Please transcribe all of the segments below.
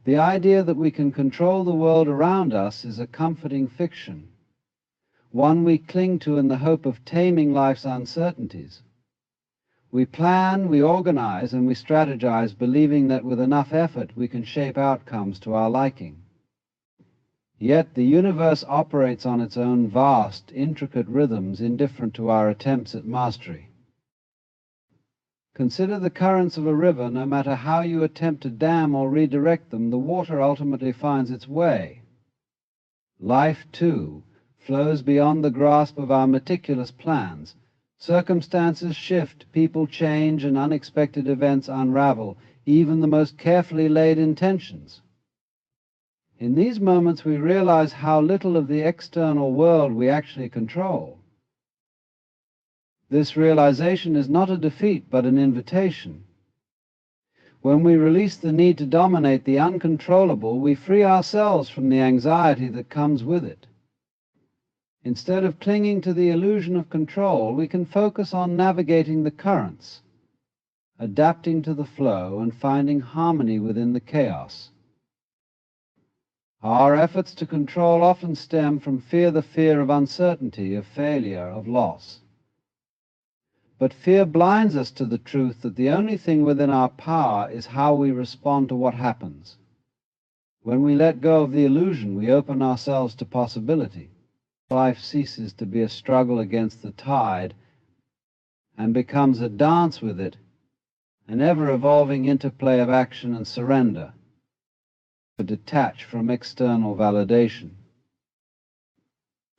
The idea that we can control the world around us is a comforting fiction, one we cling to in the hope of taming life's uncertainties. We plan, we organize, and we strategize, believing that with enough effort we can shape outcomes to our liking. Yet the universe operates on its own vast, intricate rhythms indifferent to our attempts at mastery. Consider the currents of a river. No matter how you attempt to dam or redirect them, the water ultimately finds its way. Life, too, flows beyond the grasp of our meticulous plans. Circumstances shift, people change, and unexpected events unravel even the most carefully laid intentions. In these moments we realize how little of the external world we actually control. This realization is not a defeat, but an invitation. When we release the need to dominate the uncontrollable, we free ourselves from the anxiety that comes with it. Instead of clinging to the illusion of control, we can focus on navigating the currents, adapting to the flow, and finding harmony within the chaos. Our efforts to control often stem from the fear of uncertainty, of failure, of loss. But fear blinds us to the truth that the only thing within our power is how we respond to what happens. When we let go of the illusion, we open ourselves to possibility. Life ceases to be a struggle against the tide and becomes a dance with it, an ever-evolving interplay of action and surrender, to detach from external validation.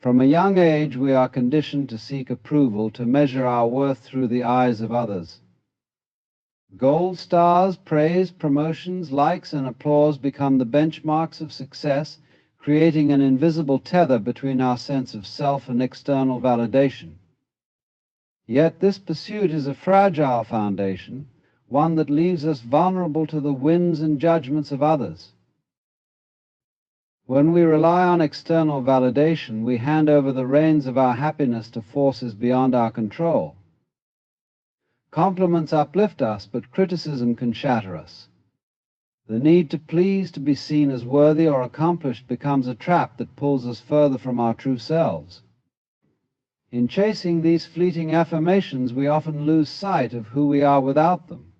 From a young age, we are conditioned to seek approval, to measure our worth through the eyes of others. Gold stars, praise, promotions, likes, and applause become the benchmarks of success, creating an invisible tether between our sense of self and external validation. Yet this pursuit is a fragile foundation, one that leaves us vulnerable to the whims and judgments of others. When we rely on external validation, we hand over the reins of our happiness to forces beyond our control. Compliments uplift us, but criticism can shatter us. The need to please, to be seen as worthy or accomplished, becomes a trap that pulls us further from our true selves. In chasing these fleeting affirmations, we often lose sight of who we are without them.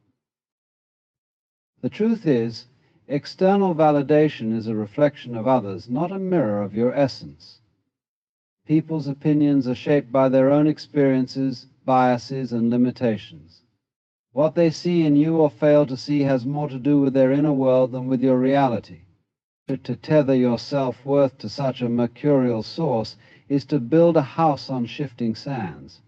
The truth is, external validation is a reflection of others, not a mirror of your essence. People's opinions are shaped by their own experiences, biases, and limitations. What they see in you or fail to see has more to do with their inner world than with your reality. To tether your self-worth to such a mercurial source is to build a house on shifting sands.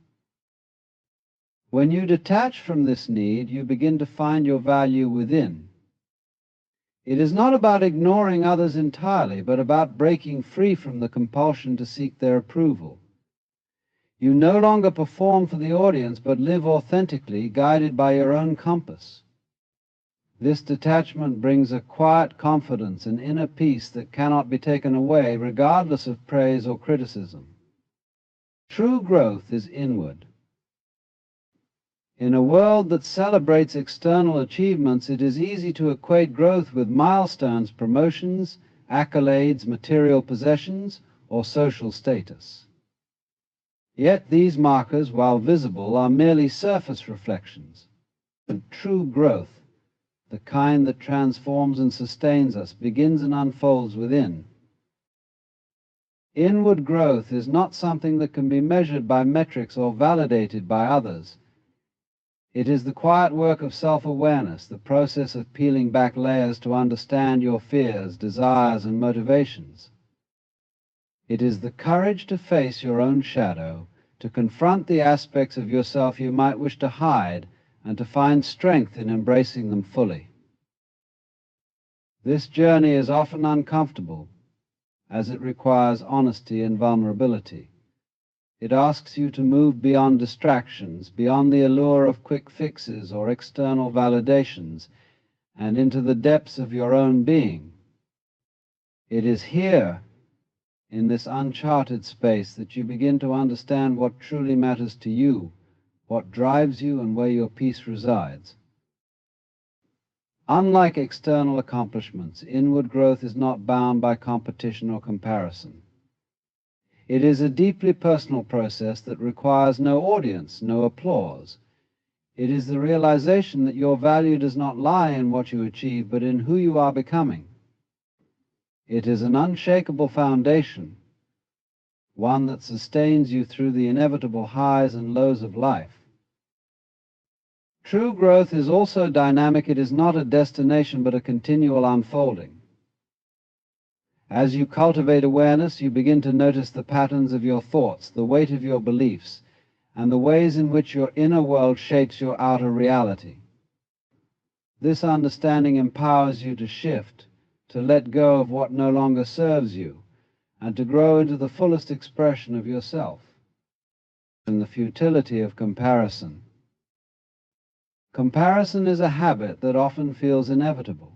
When you detach from this need, you begin to find your value within. It is not about ignoring others entirely, but about breaking free from the compulsion to seek their approval. You no longer perform for the audience, but live authentically, guided by your own compass. This detachment brings a quiet confidence, an inner peace that cannot be taken away, regardless of praise or criticism. True growth is inward. In a world that celebrates external achievements, it is easy to equate growth with milestones, promotions, accolades, material possessions, or social status. Yet these markers, while visible, are merely surface reflections. And true growth, the kind that transforms and sustains us, begins and unfolds within. Inward growth is not something that can be measured by metrics or validated by others. It is the quiet work of self-awareness, the process of peeling back layers to understand your fears, desires, and motivations. It is the courage to face your own shadow, to confront the aspects of yourself you might wish to hide, and to find strength in embracing them fully. This journey is often uncomfortable, as it requires honesty and vulnerability. It asks you to move beyond distractions, beyond the allure of quick fixes or external validations, and into the depths of your own being. It is here, in this uncharted space, that you begin to understand what truly matters to you, what drives you, and where your peace resides. Unlike external accomplishments, inward growth is not bound by competition or comparison. It is a deeply personal process that requires no audience, no applause. It is the realization that your value does not lie in what you achieve, but in who you are becoming. It is an unshakable foundation, one that sustains you through the inevitable highs and lows of life. True growth is also dynamic. It is not a destination, but a continual unfolding. As you cultivate awareness, you begin to notice the patterns of your thoughts, the weight of your beliefs, and the ways in which your inner world shapes your outer reality. This understanding empowers you to shift, to let go of what no longer serves you, and to grow into the fullest expression of yourself. And the futility of comparison. Comparison is a habit that often feels inevitable.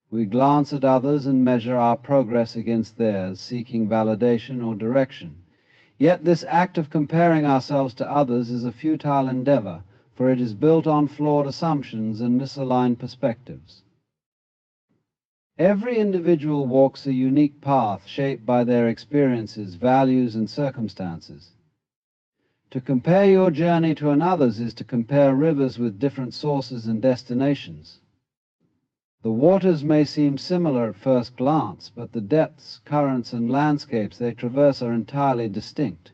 We glance at others and measure our progress against theirs, seeking validation or direction. Yet this act of comparing ourselves to others is a futile endeavor, for it is built on flawed assumptions and misaligned perspectives. Every individual walks a unique path shaped by their experiences, values, and circumstances. To compare your journey to another's is to compare rivers with different sources and destinations. The waters may seem similar at first glance, but the depths, currents, and landscapes they traverse are entirely distinct.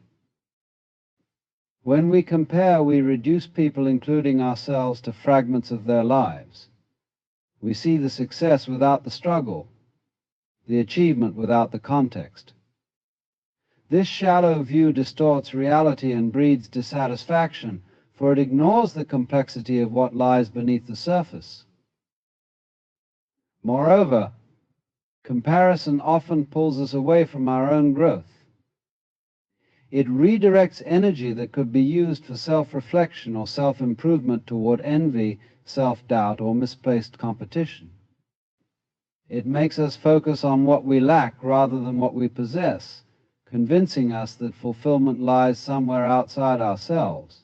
When we compare, we reduce people, including ourselves, to fragments of their lives. We see the success without the struggle, the achievement without the context. This shallow view distorts reality and breeds dissatisfaction, for it ignores the complexity of what lies beneath the surface. Moreover, comparison often pulls us away from our own growth. It redirects energy that could be used for self-reflection or self-improvement toward envy, self-doubt, or misplaced competition. It makes us focus on what we lack rather than what we possess, convincing us that fulfillment lies somewhere outside ourselves.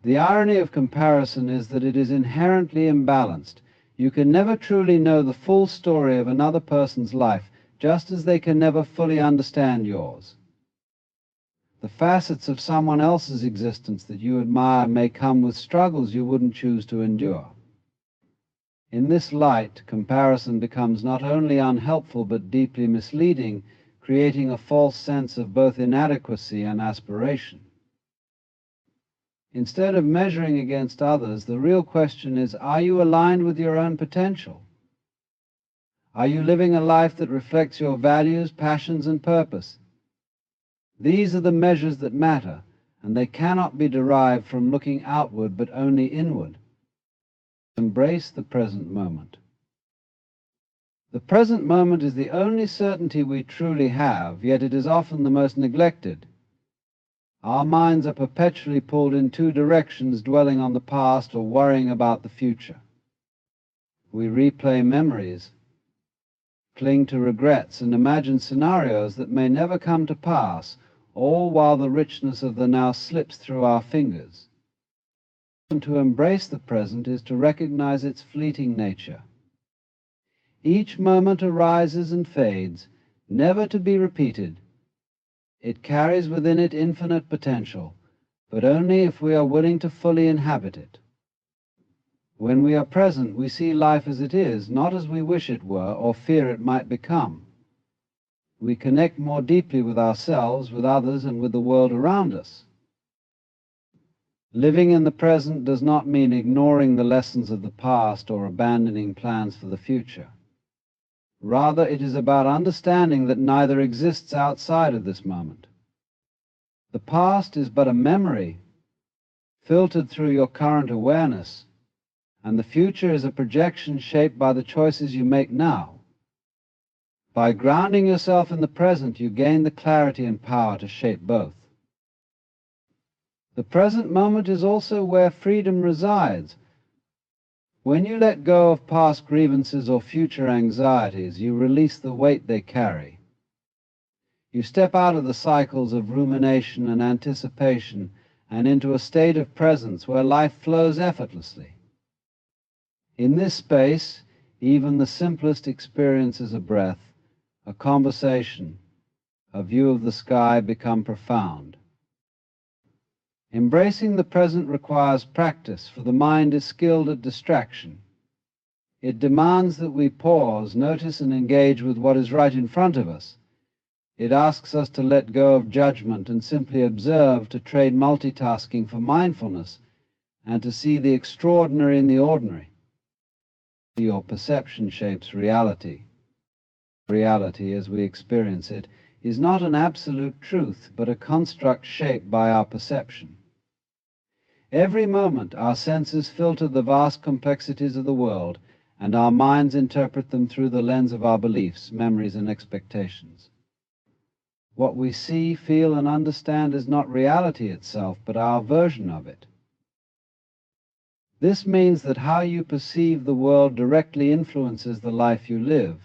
The irony of comparison is that it is inherently imbalanced. You can never truly know the full story of another person's life, just as they can never fully understand yours. The facets of someone else's existence that you admire may come with struggles you wouldn't choose to endure. In this light, comparison becomes not only unhelpful but deeply misleading, creating a false sense of both inadequacy and aspiration. Instead of measuring against others, the real question is, are you aligned with your own potential? Are you living a life that reflects your values, passions, and purpose? These are the measures that matter, and they cannot be derived from looking outward but only inward. Embrace the present moment. The present moment is the only certainty we truly have, yet it is often the most neglected. Our minds are perpetually pulled in two directions, dwelling on the past or worrying about the future. We replay memories, cling to regrets, and imagine scenarios that may never come to pass, all while the richness of the now slips through our fingers. And to embrace the present is to recognize its fleeting nature. Each moment arises and fades, never to be repeated. It carries within it infinite potential, but only if we are willing to fully inhabit it. When we are present, we see life as it is, not as we wish it were or fear it might become. We connect more deeply with ourselves, with others, and with the world around us. Living in the present does not mean ignoring the lessons of the past or abandoning plans for the future. Rather, it is about understanding that neither exists outside of this moment. The past is but a memory filtered through your current awareness, and the future is a projection shaped by the choices you make now. By grounding yourself in the present, you gain the clarity and power to shape both. The present moment is also where freedom resides. When you let go of past grievances or future anxieties, you release the weight they carry. You step out of the cycles of rumination and anticipation and into a state of presence where life flows effortlessly. In this space, even the simplest experiences of breath, a conversation, a view of the sky become profound. Embracing the present requires practice, for the mind is skilled at distraction. It demands that we pause, notice, and engage with what is right in front of us. It asks us to let go of judgment and simply observe, to trade multitasking for mindfulness, and to see the extraordinary in the ordinary. Your perception shapes reality. Reality, as we experience it, is not an absolute truth, but a construct shaped by our perception. Every moment our senses filter the vast complexities of the world, and our minds interpret them through the lens of our beliefs, memories, and expectations. What we see, feel, and understand is not reality itself, but our version of it. This means that how you perceive the world directly influences the life you live.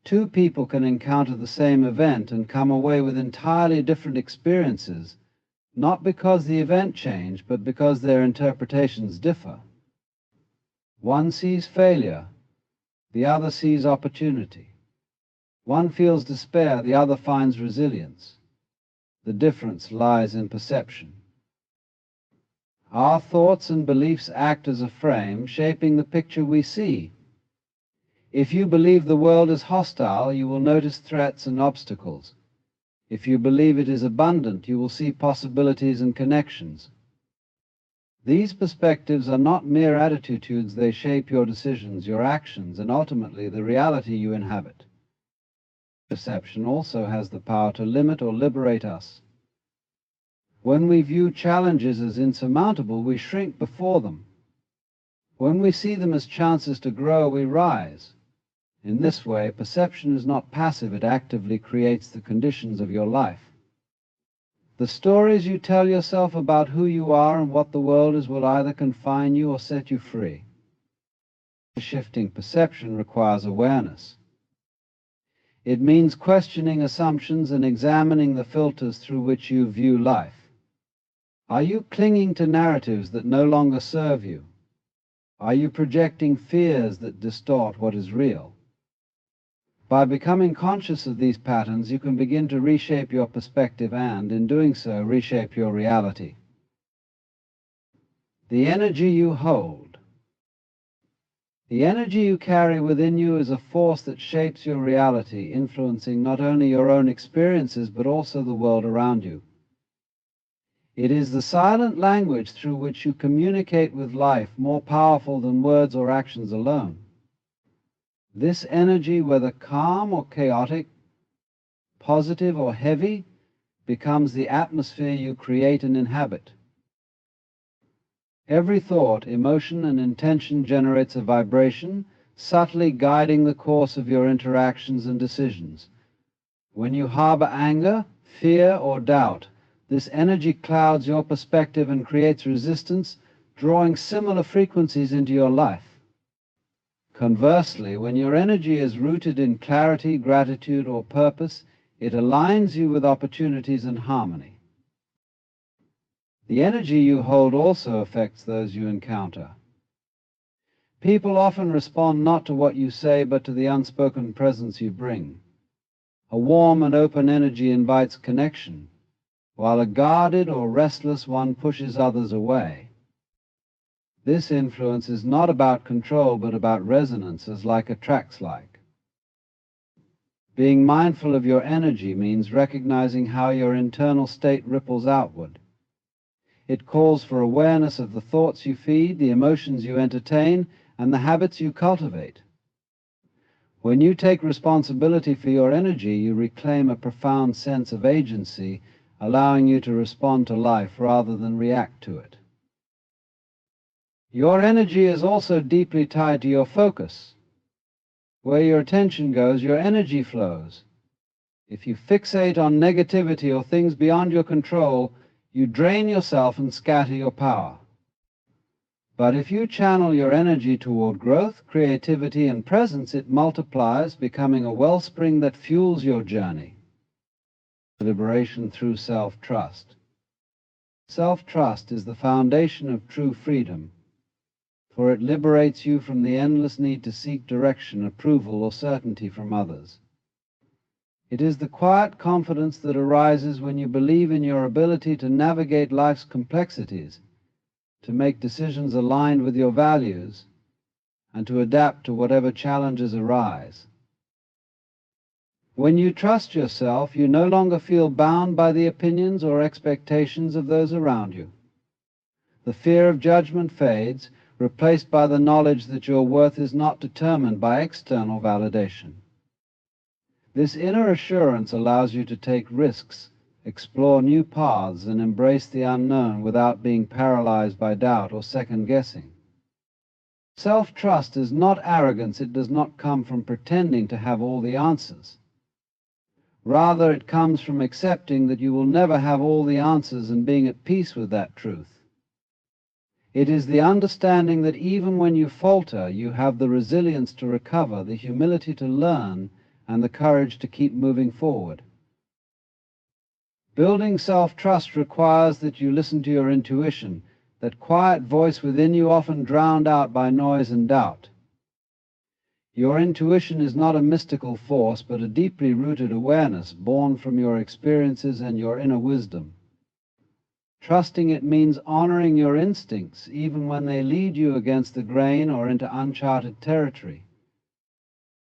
Two people can encounter the same event and come away with entirely different experiences, not because the event changed, but because their interpretations differ. One sees failure, the other sees opportunity. One feels despair, the other finds resilience. The difference lies in perception. Our thoughts and beliefs act as a frame, shaping the picture we see. If you believe the world is hostile, you will notice threats and obstacles. If you believe it is abundant, you will see possibilities and connections. These perspectives are not mere attitudes, they shape your decisions, your actions, and ultimately the reality you inhabit. Perception also has the power to limit or liberate us. When we view challenges as insurmountable, we shrink before them. When we see them as chances to grow, we rise. In this way, perception is not passive, it actively creates the conditions of your life. The stories you tell yourself about who you are and what the world is will either confine you or set you free. Shifting perception requires awareness. It means questioning assumptions and examining the filters through which you view life. Are you clinging to narratives that no longer serve you? Are you projecting fears that distort what is real? By becoming conscious of these patterns, you can begin to reshape your perspective and, in doing so, reshape your reality. The energy you hold. The energy you carry within you is a force that shapes your reality, influencing not only your own experiences, but also the world around you. It is the silent language through which you communicate with life, more powerful than words or actions alone. This energy, whether calm or chaotic, positive or heavy, becomes the atmosphere you create and inhabit. Every thought, emotion, and intention generates a vibration, subtly guiding the course of your interactions and decisions. When you harbor anger, fear, or doubt, this energy clouds your perspective and creates resistance, drawing similar frequencies into your life. Conversely, when your energy is rooted in clarity, gratitude, or purpose, it aligns you with opportunities and harmony. The energy you hold also affects those you encounter. People often respond not to what you say, but to the unspoken presence you bring. A warm and open energy invites connection, while a guarded or restless one pushes others away. This influence is not about control, but about resonance, as like attracts like. Being mindful of your energy means recognizing how your internal state ripples outward. It calls for awareness of the thoughts you feed, the emotions you entertain, and the habits you cultivate. When you take responsibility for your energy, you reclaim a profound sense of agency, allowing you to respond to life rather than react to it. Your energy is also deeply tied to your focus. Where your attention goes, your energy flows. If you fixate on negativity or things beyond your control, you drain yourself and scatter your power. But if you channel your energy toward growth, creativity, and presence, it multiplies, becoming a wellspring that fuels your journey. Liberation through self-trust. Self-trust is the foundation of true freedom. for it liberates you from the endless need to seek direction, approval, or certainty from others. It is the quiet confidence that arises when you believe in your ability to navigate life's complexities, to make decisions aligned with your values, and to adapt to whatever challenges arise. When you trust yourself, you no longer feel bound by the opinions or expectations of those around you. The fear of judgment fades, replaced by the knowledge that your worth is not determined by external validation. This inner assurance allows you to take risks, explore new paths, and embrace the unknown without being paralyzed by doubt or second-guessing. Self-trust is not arrogance. It does not come from pretending to have all the answers. Rather, it comes from accepting that you will never have all the answers and being at peace with that truth. It is the understanding that even when you falter, you have the resilience to recover, the humility to learn, and the courage to keep moving forward. Building self-trust requires that you listen to your intuition, that quiet voice within you often drowned out by noise and doubt. Your intuition is not a mystical force, but a deeply rooted awareness born from your experiences and your inner wisdom. Trusting it means honoring your instincts, even when they lead you against the grain or into uncharted territory.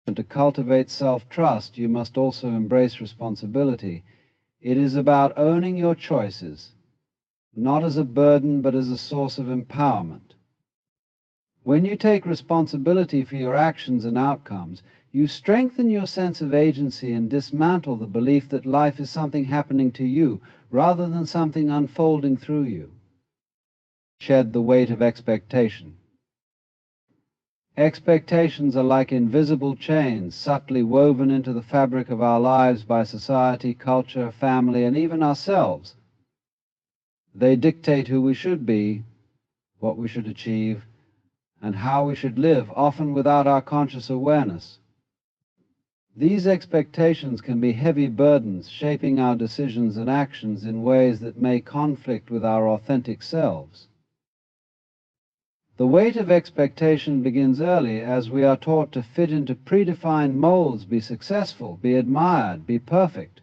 And to cultivate self-trust, you must also embrace responsibility. It is about owning your choices, not as a burden, but as a source of empowerment. When you take responsibility for your actions and outcomes, you strengthen your sense of agency and dismantle the belief that life is something happening to you rather than something unfolding through you. Shed the weight of expectation. Expectations are like invisible chains subtly woven into the fabric of our lives by society, culture, family, and even ourselves. They dictate who we should be, what we should achieve, and how we should live, often without our conscious awareness. These expectations can be heavy burdens, shaping our decisions and actions in ways that may conflict with our authentic selves. The weight of expectation begins early, as we are taught to fit into predefined molds, be successful, be admired, be perfect.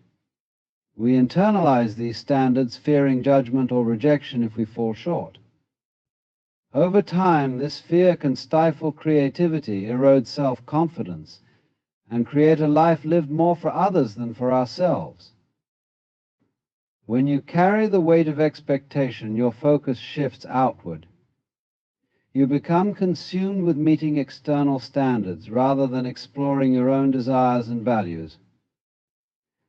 We internalize these standards, fearing judgment or rejection if we fall short. Over time, this fear can stifle creativity, erode self-confidence, and create a life lived more for others than for ourselves. When you carry the weight of expectation, your focus shifts outward. You become consumed with meeting external standards rather than exploring your own desires and values.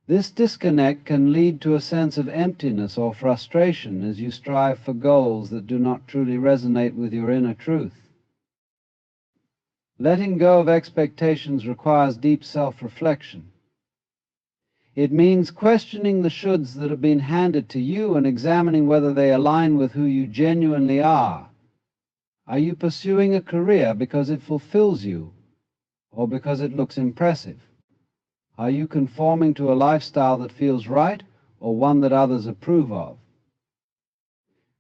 This disconnect can lead to a sense of emptiness or frustration as you strive for goals that do not truly resonate with your inner truth. Letting go of expectations requires deep self-reflection. It means questioning the shoulds that have been handed to you and examining whether they align with who you genuinely are. Are you pursuing a career because it fulfills you, or because it looks impressive? Are you conforming to a lifestyle that feels right, or one that others approve of?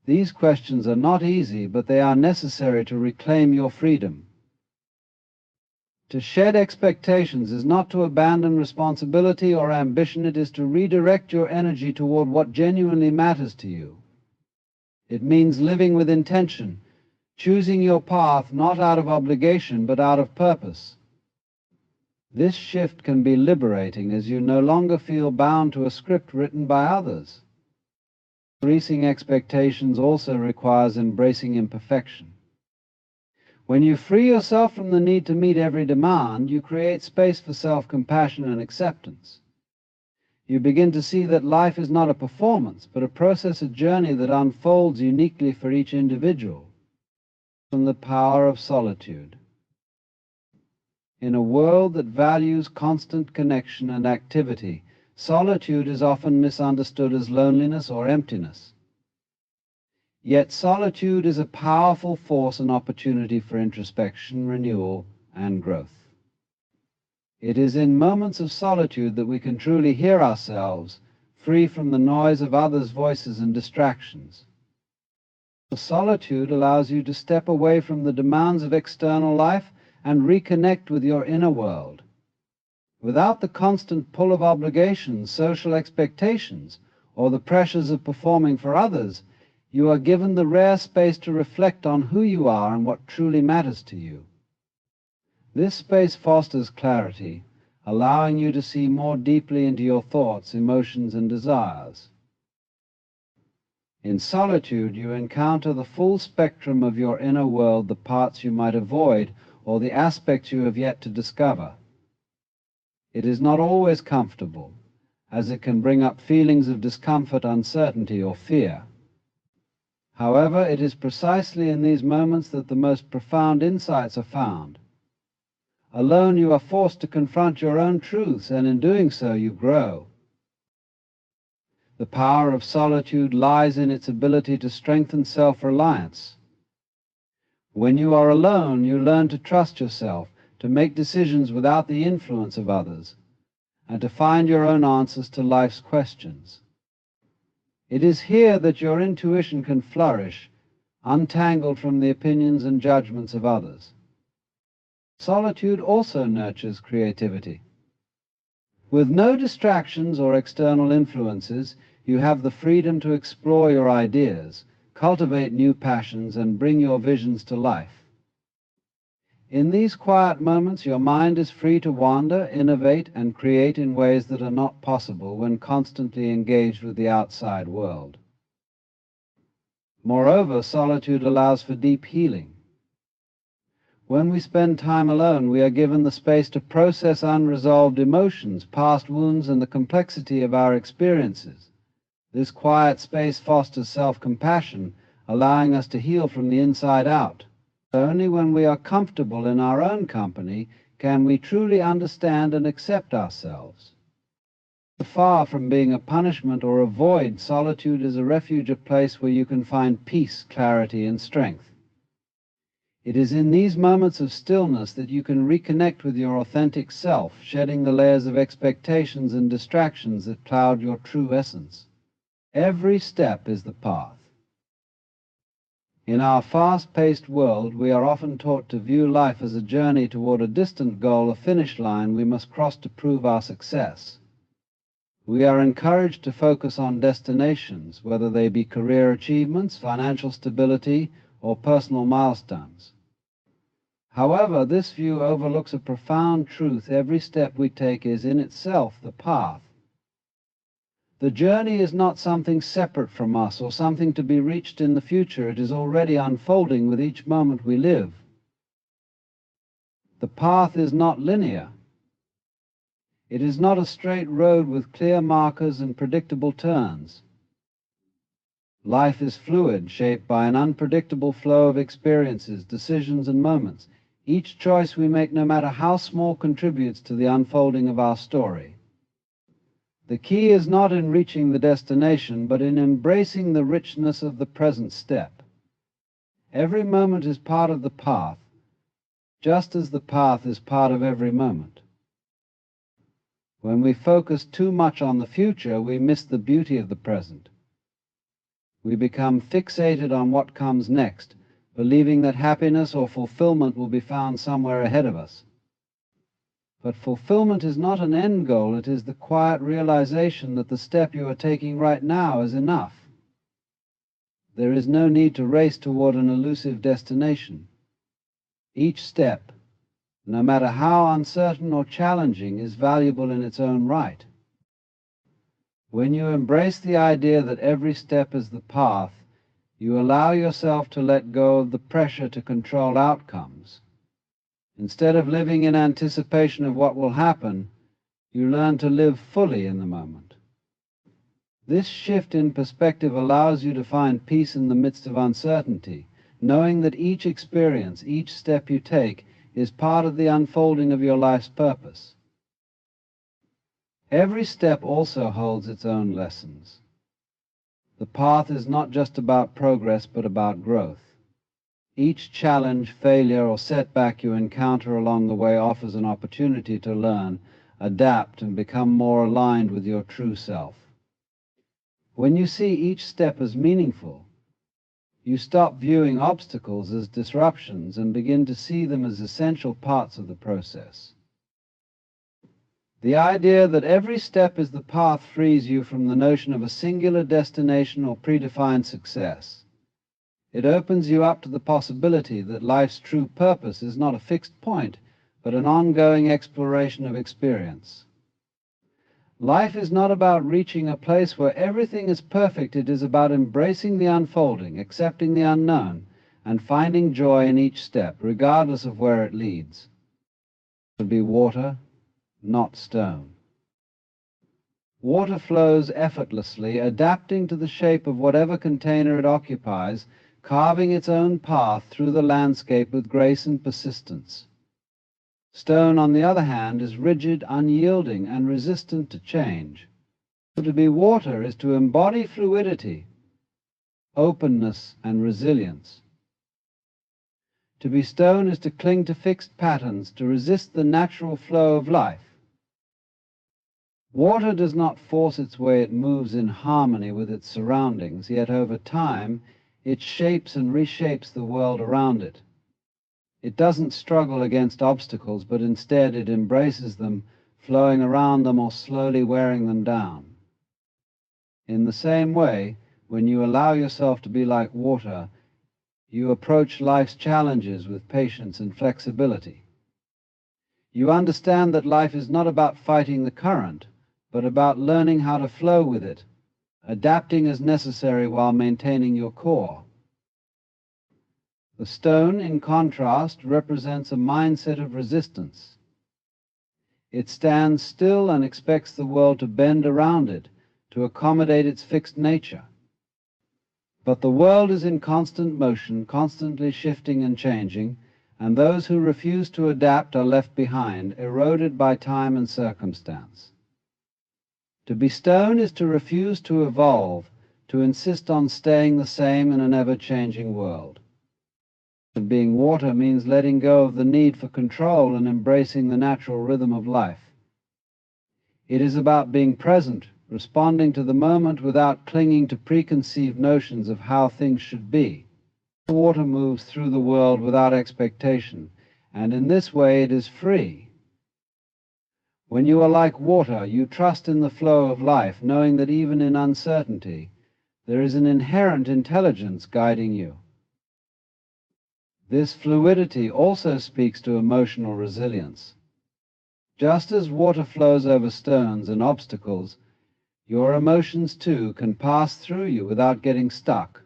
These questions are not easy, but they are necessary to reclaim your freedom. To shed expectations is not to abandon responsibility or ambition. It is to redirect your energy toward what genuinely matters to you. It means living with intention, choosing your path not out of obligation but out of purpose. This shift can be liberating as you no longer feel bound to a script written by others. Releasing expectations also requires embracing imperfection. When you free yourself from the need to meet every demand, you create space for self-compassion and acceptance. You begin to see that life is not a performance, but a process, a journey that unfolds uniquely for each individual. From the power of solitude. In a world that values constant connection and activity, solitude is often misunderstood as loneliness or emptiness. Yet solitude is a powerful force and opportunity for introspection, renewal, and growth. It is in moments of solitude that we can truly hear ourselves, free from the noise of others' voices and distractions. Solitude allows you to step away from the demands of external life and reconnect with your inner world. Without the constant pull of obligations, social expectations, or the pressures of performing for others, you are given the rare space to reflect on who you are and what truly matters to you. This space fosters clarity, allowing you to see more deeply into your thoughts, emotions, and desires. In solitude, you encounter the full spectrum of your inner world, the parts you might avoid, or the aspects you have yet to discover. It is not always comfortable, as it can bring up feelings of discomfort, uncertainty, or fear. However, it is precisely in these moments that the most profound insights are found. Alone, you are forced to confront your own truths, and in doing so, you grow. The power of solitude lies in its ability to strengthen self-reliance. When you are alone, you learn to trust yourself, to make decisions without the influence of others, and to find your own answers to life's questions. It is here that your intuition can flourish, untangled from the opinions and judgments of others. Solitude also nurtures creativity. With no distractions or external influences, you have the freedom to explore your ideas, cultivate new passions, and bring your visions to life. In these quiet moments, your mind is free to wander, innovate, and create in ways that are not possible when constantly engaged with the outside world. Moreover, solitude allows for deep healing. When we spend time alone, we are given the space to process unresolved emotions, past wounds, and the complexity of our experiences. This quiet space fosters self-compassion, allowing us to heal from the inside out. Only when we are comfortable in our own company can we truly understand and accept ourselves. Far from being a punishment or a void, solitude is a refuge, a place where you can find peace, clarity, and strength. It is in these moments of stillness that you can reconnect with your authentic self, shedding the layers of expectations and distractions that cloud your true essence. Every step is the path. In our fast-paced world, we are often taught to view life as a journey toward a distant goal, a finish line we must cross to prove our success. We are encouraged to focus on destinations, whether they be career achievements, financial stability, or personal milestones. However, this view overlooks a profound truth. Every step we take is in itself the path. The journey is not something separate from us or something to be reached in the future. It is already unfolding with each moment we live. The path is not linear. It is not a straight road with clear markers and predictable turns. Life is fluid, shaped by an unpredictable flow of experiences, decisions, and moments. Each choice we make, no matter how small, contributes to the unfolding of our story. The key is not in reaching the destination, but in embracing the richness of the present step. Every moment is part of the path, just as the path is part of every moment. When we focus too much on the future, we miss the beauty of the present. We become fixated on what comes next, believing that happiness or fulfillment will be found somewhere ahead of us. But fulfillment is not an end goal, it is the quiet realization that the step you are taking right now is enough. There is no need to race toward an elusive destination. Each step, no matter how uncertain or challenging, is valuable in its own right. When you embrace the idea that every step is the path, you allow yourself to let go of the pressure to control outcomes. Instead of living in anticipation of what will happen, you learn to live fully in the moment. This shift in perspective allows you to find peace in the midst of uncertainty, knowing that each experience, each step you take, is part of the unfolding of your life's purpose. Every step also holds its own lessons. The path is not just about progress, but about growth. Each challenge, failure, or setback you encounter along the way offers an opportunity to learn, adapt, and become more aligned with your true self. When you see each step as meaningful, You stop viewing obstacles as disruptions and begin to see them as essential parts of the process. The idea that every step is the path frees you from the notion of a singular destination or predefined success. It opens you up to the possibility that life's true purpose is not a fixed point, but an ongoing exploration of experience. Life is not about reaching a place where everything is perfect. It is about embracing the unfolding, accepting the unknown, and finding joy in each step, regardless of where it leads. It would be water, not stone. Water flows effortlessly, adapting to the shape of whatever container it occupies, carving its own path through the landscape with grace and persistence. Stone, on the other hand, is rigid, unyielding, and resistant to change. To be water is to embody fluidity, openness, and resilience. To be stone is to cling to fixed patterns, to resist the natural flow of life. Water does not force its way, it moves in harmony with its surroundings, yet over time it shapes and reshapes the world around it. It doesn't struggle against obstacles, but instead it embraces them, flowing around them or slowly wearing them down. In the same way, when you allow yourself to be like water, you approach life's challenges with patience and flexibility. You understand that life is not about fighting the current, but about learning how to flow with it, adapting as necessary while maintaining your core. The stone, in contrast, represents a mindset of resistance. It stands still and expects the world to bend around it, to accommodate its fixed nature. But the world is in constant motion, constantly shifting and changing, and those who refuse to adapt are left behind, eroded by time and circumstance. To be stone is to refuse to evolve, to insist on staying the same in an ever-changing world. Being water means letting go of the need for control and embracing the natural rhythm of life. It is about being present, responding to the moment without clinging to preconceived notions of how things should be. Water moves through the world without expectation, and in this way it is free. When you are like water, you trust in the flow of life, knowing that even in uncertainty, there is an inherent intelligence guiding you. This fluidity also speaks to emotional resilience. Just as water flows over stones and obstacles, your emotions too can pass through you without getting stuck.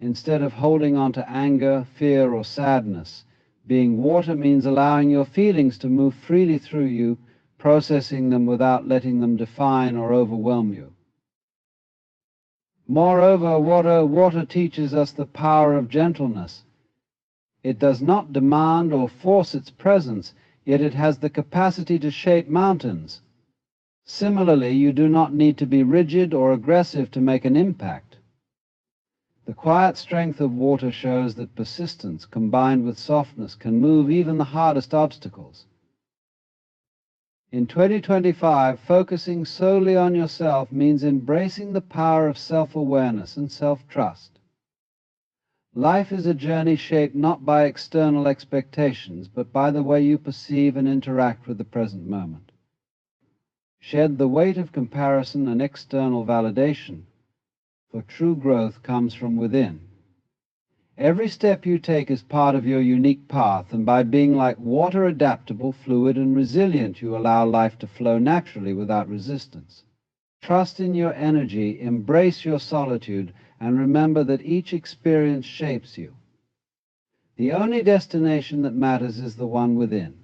Instead of holding on to anger, fear, or sadness, being water means allowing your feelings to move freely through you, processing them without letting them define or overwhelm you. Moreover, water teaches us the power of gentleness. It does not demand or force its presence, yet it has the capacity to shape mountains. Similarly, you do not need to be rigid or aggressive to make an impact. The quiet strength of water shows that persistence combined with softness can move even the hardest obstacles. In 2025, focusing solely on yourself means embracing the power of self-awareness and self-trust. Life is a journey shaped not by external expectations, but by the way you perceive and interact with the present moment. Shed the weight of comparison and external validation, for true growth comes from within. Every step you take is part of your unique path, and by being like water, adaptable, fluid, and resilient, you allow life to flow naturally without resistance. Trust in your energy, embrace your solitude, and remember that each experience shapes you. The only destination that matters is the one within.